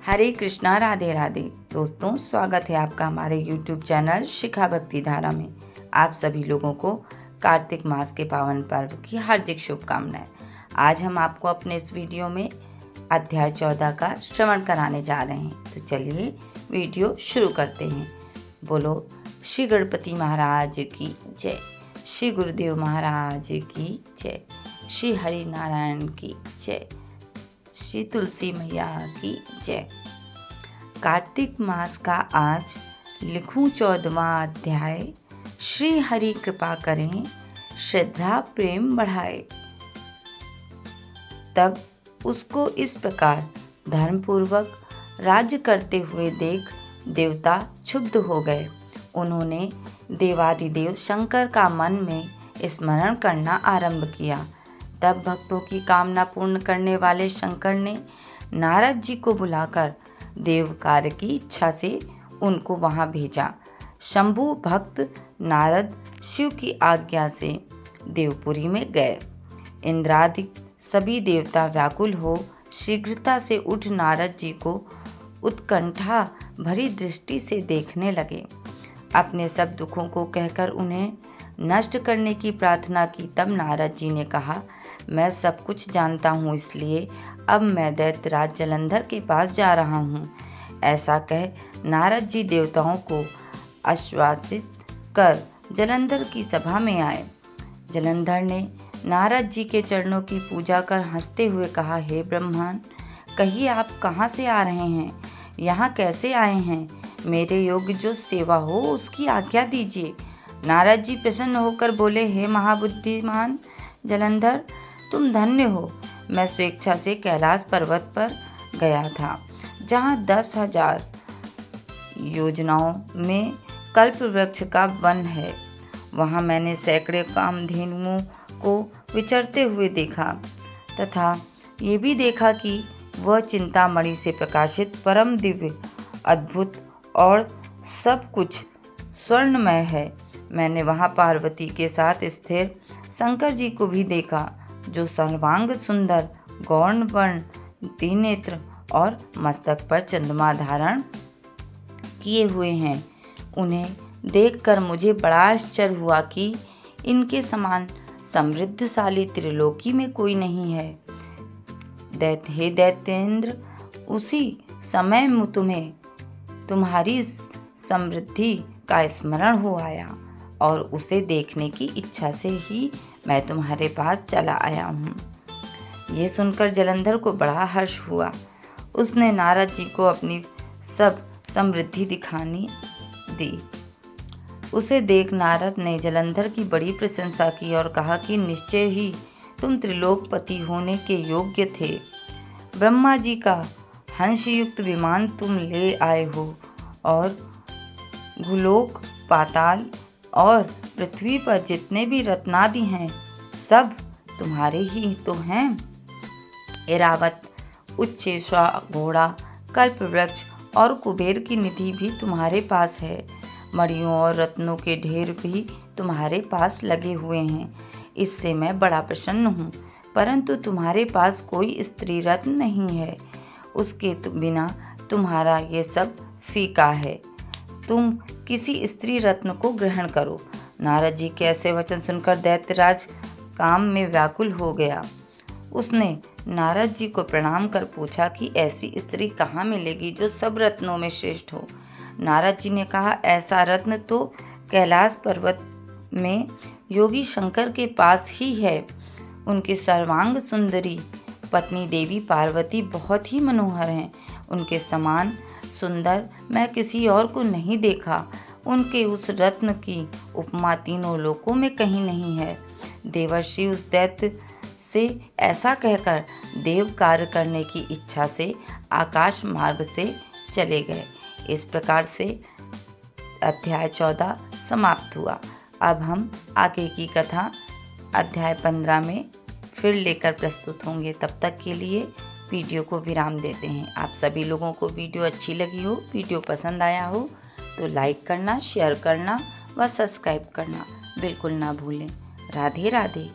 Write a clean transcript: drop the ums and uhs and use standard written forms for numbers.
हरे कृष्णा, राधे राधे। दोस्तों, स्वागत है आपका हमारे YouTube चैनल शिखा भक्ति धारा में। आप सभी लोगों को कार्तिक मास के पावन पर्व की हार्दिक शुभकामनाएं। आज हम आपको अपने इस वीडियो में अध्याय 14 का श्रवण कराने जा रहे हैं। तो चलिए वीडियो शुरू करते हैं। बोलो श्री गणपति महाराज की जय, श्री गुरुदेव महाराज की जय, श्री हरि नारायण की जय, श्री तुलसी मैया की जय। कार्तिक मास का आज लिखूं 14वां अध्याय। श्री हरि कृपा करें, श्रद्धा प्रेम बढ़ाए। तब उसको इस प्रकार धर्मपूर्वक राज्य करते हुए देख देवता क्षुब्ध हो गए। उन्होंने देवादिदेव शंकर का मन में स्मरण करना आरंभ किया। तब भक्तों की कामना पूर्ण करने वाले शंकर ने नारद जी को बुलाकर देव कार्य की इच्छा से उनको वहां भेजा। शंभु भक्त नारद शिव की आज्ञा से देवपुरी में गए। इंद्रादि सभी देवता व्याकुल हो शीघ्रता से उठ नारद जी को उत्कंठा भरी दृष्टि से देखने लगे। अपने सब दुखों को कहकर उन्हें नष्ट करने की प्रार्थना की। तब नारद जी ने कहा, मैं सब कुछ जानता हूँ, इसलिए अब मैं दैत्यराज जलंधर के पास जा रहा हूँ। ऐसा कह नारद जी देवताओं को आश्वासित कर जलंधर की सभा में आए। जलंधर ने नारद जी के चरणों की पूजा कर हंसते हुए कहा, हे ब्रह्मन, कहिए आप कहाँ से आ रहे हैं, यहाँ कैसे आए हैं? मेरे योग्य जो सेवा हो उसकी आज्ञा दीजिए। नारद जी प्रसन्न होकर बोले, हे महाबुद्धिमान जलंधर, तुम धन्य हो। मैं स्वेच्छा से कैलाश पर्वत पर गया था, जहाँ 10,000 योजनाओं में कल्प वृक्ष का वन है। वहाँ मैंने सैकड़ों कामधेनुओं को विचरते हुए देखा तथा ये भी देखा कि वह चिंतामणि से प्रकाशित परम दिव्य अद्भुत और सब कुछ स्वर्णमय है। मैंने वहाँ पार्वती के साथ स्थिर शंकर जी को भी देखा, जो सर्वांग सुंदर, गौर्ण वर्ण, त्रिनेत्र और मस्तक पर चंद्रमा धारण किए हुए हैं। उन्हें देखकर मुझे बड़ा आश्चर्य हुआ कि इनके समान समृद्धशाली त्रिलोकी में कोई नहीं है। हे दैत्येंद्र, उसी समय तुम्हें तुम्हारी समृद्धि का स्मरण हो आया और उसे देखने की इच्छा से ही मैं तुम्हारे पास चला आया हूँ। ये सुनकर जलंधर को बड़ा हर्ष हुआ। उसने नारद जी को अपनी सब समृद्धि दिखानी दी। उसे देख नारद ने जलंधर की बड़ी प्रशंसा की और कहा कि निश्चय ही तुम त्रिलोकपति होने के योग्य थे। ब्रह्मा जी का हंसयुक्त विमान तुम ले आए हो और भूलोक, पाताल और पृथ्वी पर जितने भी रत्नादि हैं सब तुम्हारे ही तो हैं। ऐरावत, उच्चैश्वा घोड़ा, कल्प वृक्ष और कुबेर की निधि भी तुम्हारे पास है। मणियों और रत्नों के ढेर भी तुम्हारे पास लगे हुए हैं। इससे मैं बड़ा प्रसन्न हूँ, परंतु तुम्हारे पास कोई स्त्री रत्न नहीं है। उसके बिना तुम्हारा ये सब फीका है। तुम किसी स्त्री रत्न को ग्रहण करो। नारद जी के ऐसे वचन सुनकर दैत्यराज काम में व्याकुल हो गया। उसने नारद जी को प्रणाम कर पूछा कि ऐसी स्त्री कहाँ मिलेगी जो सब रत्नों में श्रेष्ठ हो। नारद जी ने कहा, ऐसा रत्न तो कैलाश पर्वत में योगी शंकर के पास ही है। उनकी सर्वांग सुंदरी पत्नी देवी पार्वती बहुत ही मनोहर हैं। उनके समान सुंदर मैं किसी और को नहीं देखा। उनके उस रत्न की उपमा तीनों लोकों में कहीं नहीं है। देवर्षि उस दैत्य से ऐसा कहकर देव कार्य करने की इच्छा से आकाश मार्ग से चले गए। इस प्रकार से अध्याय 14 समाप्त हुआ। अब हम आगे की कथा अध्याय 15 में फिर लेकर प्रस्तुत होंगे। तब तक के लिए वीडियो को विराम देते हैं। आप सभी लोगों को वीडियो अच्छी लगी हो, वीडियो पसंद आया हो तो लाइक करना, शेयर करना व सब्सक्राइब करना बिल्कुल ना भूलें। राधे राधे।